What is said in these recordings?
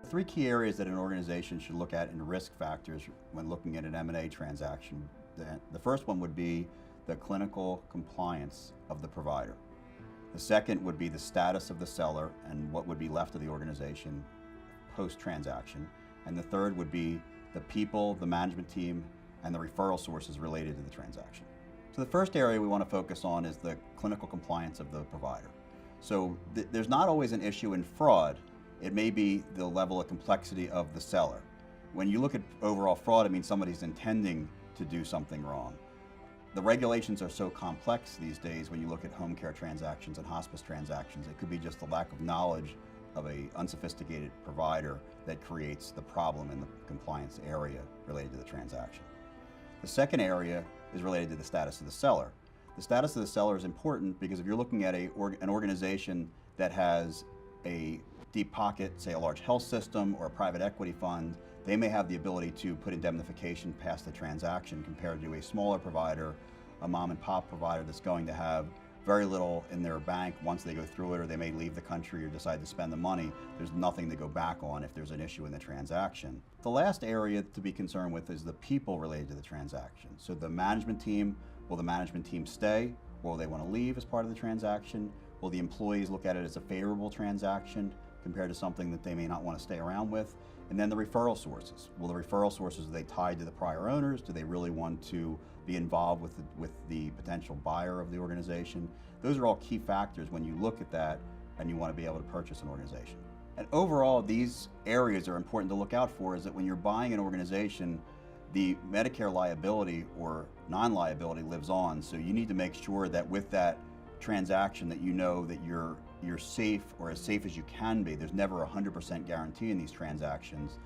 Three key areas that an organization should look at in risk factors when looking at an M&A transaction. The first one would be the clinical compliance of the provider. The second would be the status of the seller and what would be left of the organization post-transaction. And the third would be the people, the management team, and the referral sources related to the transaction. So the first area we want to focus on is the clinical compliance of the provider. So there's not always an issue in fraud. It may be the level of complexity of the seller. When you look at overall fraud, it means somebody's intending to do something wrong. The regulations are so complex these days when you look at home care transactions and hospice transactions. It could be just the lack of knowledge of an unsophisticated provider that creates the problem in the compliance area related to the transaction. The second area is related to the status of the seller. The status of the seller is important because if you're looking at an organization that has a deep pocket, say a large health system or a private equity fund, they may have the ability to put indemnification past the transaction compared to a smaller provider, a mom and pop provider that's going to have very little in their bank once they go through it, or they may leave the country or decide to spend the money. There's nothing to go back on if there's an issue in the transaction. The last area to be concerned with is the people related to the transaction. So the management team, will the management team stay? Will they want to leave as part of the transaction? Will the employees look at it as a favorable transaction compared to something that they may not want to stay around with? And then the referral sources. Will the referral sources, are they tied to the prior owners? Do they really want to be involved with the potential buyer of the organization? Those are all key factors when you look at that and you want to be able to purchase an organization. And overall, these areas are important to look out for, is that when you're buying an organization, the Medicare liability or non-liability lives on. So you need to make sure that with that transaction that you know that you're safe, or as safe as you can be. There's never a 100% guarantee in these transactions,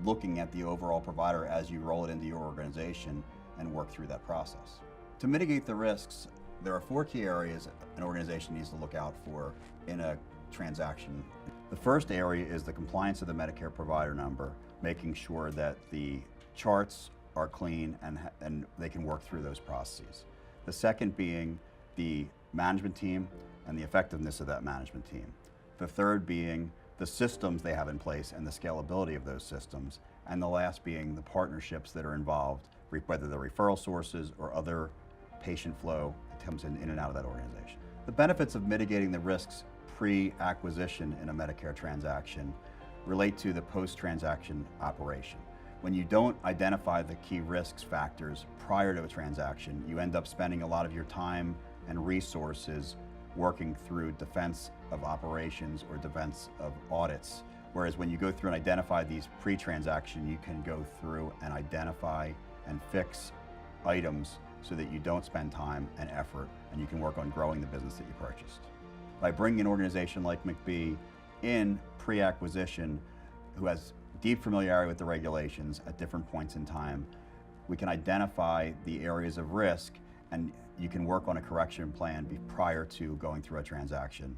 looking at the overall provider as you roll it into your organization and work through that process. To mitigate the risks, there are four key areas an organization needs to look out for in a transaction. The first area is the compliance of the Medicare provider number, making sure that the charts are clean and they can work through those processes. The second being the management team and the effectiveness of that management team. The third being the systems they have in place and the scalability of those systems. And the last being the partnerships that are involved, whether they're referral sources or other patient flow that comes in and out of that organization. The benefits of mitigating the risks pre-acquisition in a Medicare transaction relate to the post-transaction operation. When you don't identify the key risks factors prior to a transaction, you end up spending a lot of your time and resources working through defense of operations or defense of audits. Whereas when you go through and identify these pre-transaction, you can go through and identify and fix items so that you don't spend time and effort, and you can work on growing the business that you purchased. By bringing an organization like McBee in pre-acquisition, who has deep familiarity with the regulations at different points in time, we can identify the areas of risk, and you can work on a correction plan prior to going through a transaction.